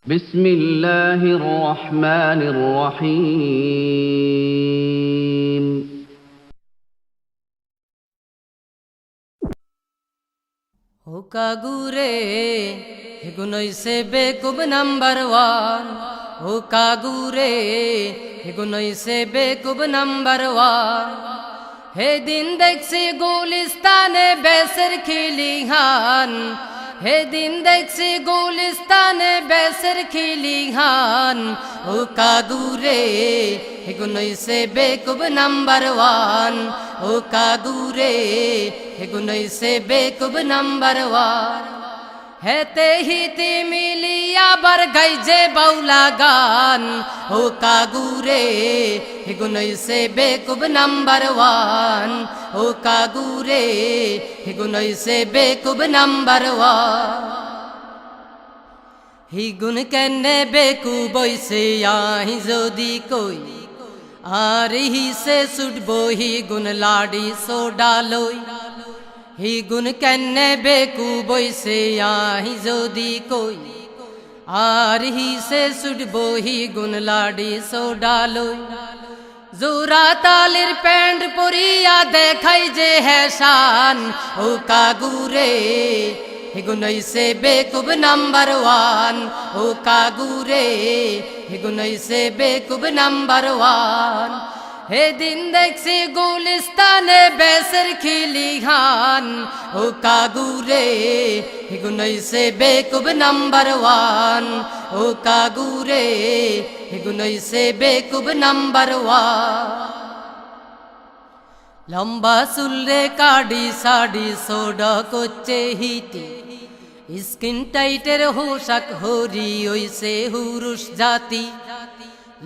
বিসমিল্লাহির রহমানির রহিম। কাগুরে হেগুনইছে বেকুব নাম্বার ওয়ান। ও কাগুরে হেগুনইছে বেকুব নাম্বার ওয়ান। হে দিন দেখছি গুলিস্তানে বেসের খিলিহান। হে দিন দেখছি গুলিস্তানে বেসের খিলিহান। ও কাগুরে হেগুনইছে বেকুব নাম্বার ওয়ান। ও কাগুরে হেগুনইছে বেকুব নাম্বার ওয়ান। হেতে হিতি মিলিয়া বার গাইজে বাউলা গান। ও কাগুরে হেগুনইছে বেকুব নাম্বার ওয়ান। ও কাগুরে হেগুনইছে বেকুব নাম্বার ওয়ান। হিগুন কেনে বেকুব হইছে আহি যদি কই, আর হিসে ছুটবো হিগুন লাডি সোডা লই। হিগুন কেনে বেকুব হইছে আহি যদি কই, আর হিসে ছুটবো হিগুন লাডি সোডা লই। জোড়া তালির প্যান্ট পরিয়া দেখাই যে হেসান। ও কাগুরে হেগুনইছে বেকুব নাম্বার ওয়ান। ও কাগুরে হেগুনইছে বেকুব নাম্বার ওয়ান। হে দিন দেখছি গুলিস্তানে বেসের খিলিহান। ও কাগুরে হেগুনইছে বেকুব নাম্বার ওয়ান। ও কাগুরে হেগুনইছে বেকুব নাম্বার ওয়ান। লম্বা চুলরে কাডি সাডি সোডা করছে হিতি, স্কিন টাইটের হোশাক হরি হইছে হুরুষ জাতি।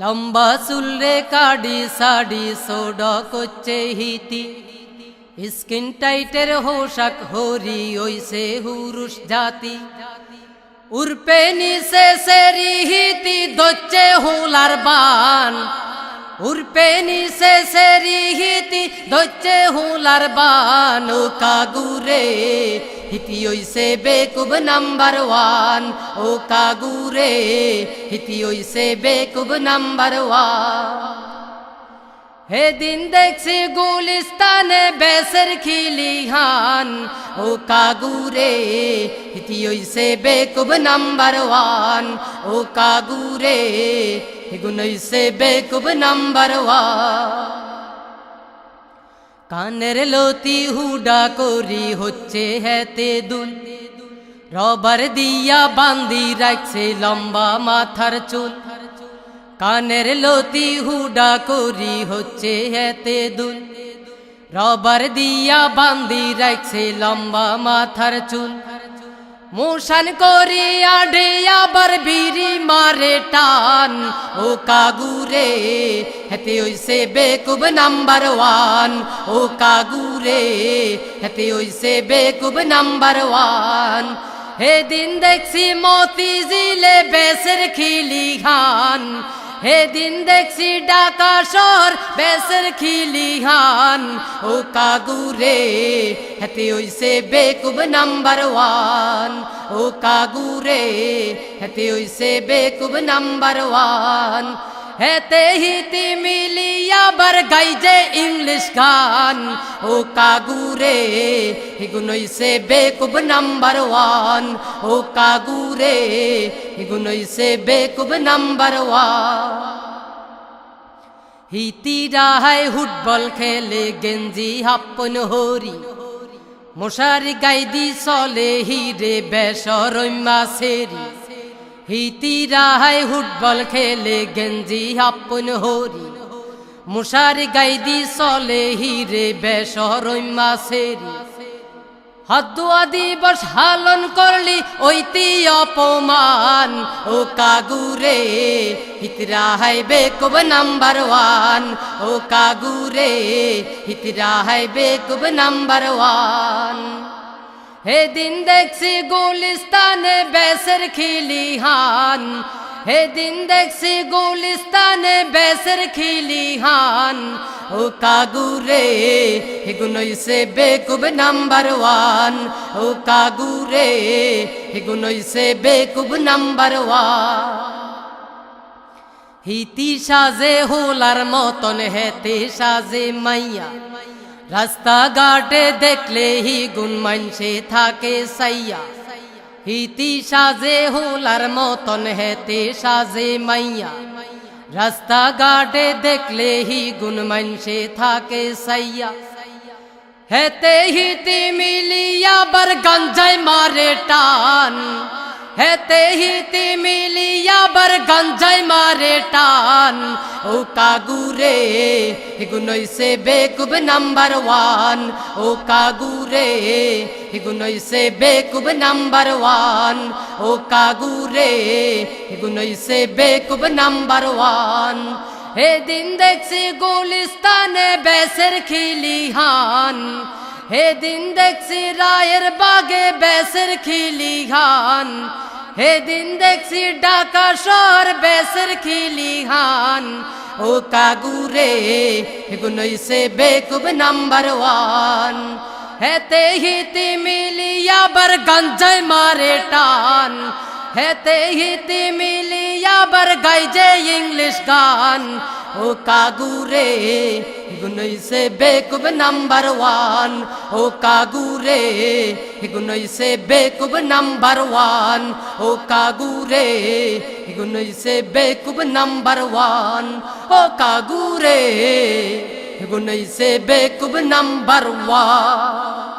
লম্বা চুলরে কাডি সাডি সোডা করছে হিতি, স্কিন টাইটের হোশাক হরি হইছে হুরুষ জাতি। উর্পে নিচে সেরি হিতি দচ্ছে হুলার বান। উর্পে নিচে সেরি হিতি দচ্ছে হুলার বান। ও কাগুরে হিতি হইছে বেকুব নাম্বার ওয়ান। ও কাগুরে হিতি হইছে বেকুব নাম্বার ওয়ান। হে দিন দেখছি গুলিস্তানে বেসের খিলিহান। ও কাগুরে হিতি হইছে বেকুব নাম্বার ওয়ান। ও কাগুরে হেগুনইছে বেকুব নাম্বার ওয়ান। কানের লতি হুডা করি হচ্ছে হেতে দুল, রবার দিয়া বান্দি রাখছে লম্বা মাথার চুল। কানের লতি হুডা করি হচ্ছে হেতে দুল, রবার দিয়া বান্দি রাখছে লম্বা মাথার চুল। মোশান করিয়া ডেয়া বার বিড়ি মারে টান। ও কাগুরে হেতে হইছে বেকুব নাম্বার ওয়ান। ও কাগুরে হেতে হইছে বেকুব নাম্বার ওয়ান। হে দিন দেখছি মতিঝিলে বেসের খিলিহান। হে দিন দেখছি ঢাকা শহর বেসের খিলিহান। ও কাগুরে হেতে হইছে বেকুব নাম্বার ওয়ান। ও কাগুরে হেতে হইছে বেকুব নাম্বার ওয়ান। হেতে হিতি মিলিয়া বার গাইজে ইংলিশ গান। ও কাগুরে হেগুনইছে বেকুব নাম্বার ওয়ান। ও কাগুরে হেগুনইছে বেকুব নাম্বার ওয়ান। হিতি রাহায় ফুটবল খেলে গেঞ্জি হাপ্পন হরি, মশারি গাইদি চলে হিরে বেসরম্যা সেরি। হিতি রাহায় ফুটবল খেলে গেঞ্জি হাপ্পন হরি, মশারি গাইদি চলে হিরে বেসরম্যা সেরি। হদ্দুয়া দিবস হালন করলি ঐতি অপমান। ও কাগুরে হিতরাহাই বেকুব নাম্বার ওয়ান। ও কাগুরে হিতরাহাই বেকুব নাম্বার ওয়ান। হে দিন দেখছি গুলিস্তানে বেসের খিলিহান। হেদিন দেখছি গুলিস্তানে বেসের খিলিহান ও কাগুরে হেগুনইছে বেকুব নাম্বার ওয়ান ও কাগুরে হেগুনইছে বেকুব নাম্বার ওয়ান হিতি সাজে হোলার মতন হেতে সাজে মাইয়া রাস্তা ঘাটে দেখলে হি গুন মানসে থাকে সাইয়া হিতি সাজে হোলার মতন হেতে সাজে মাইয়া রাস্তা ঘাটে দেখলে হি গুন মানসে থাকে সাইয়া হেতে হিতি মিলিয়া বার গঞ্জায় মারে টান হেতে হিতি মিলিয়া বার গঞ্জায় মারে টান ও কাগুরে হেগুনইছে বেকুব নাম্বার ওয়ান ও কাগুরে হেগুনইছে বেকুব নাম্বার ওয়ান ও কাগুরে হেগুনইছে বেকুব নাম্বার ওয়ান হেদিন দেখছি গুলিস্তানে বেসের খিলিহান হেদিন দেখছি রায়ের বাগে বেসের খিলিহান হেদিন দেখছি ঢাকা শহর বেসের খিলিহান ও কাগুরে হেগুনইছে বেকুব নাম্বার ওয়ান হেতে হিতি মিলিয়া বার গঞ্জায় মারে টান হেতে হিতি মিলিয়া বার গাইজে ইংলিশ গান ও কাগুরে হেগুনইছে বেকুব নাম্বার ওয়ান ও কাগুরে হেগুনইছে বেকুব নাম্বার ওয়ান ও কাগুরে হেগুনইছে বেকুব নাম্বার ওয়ান ও কাগুরে হেগুনইছে বেকুব নাম্বার ওয়ান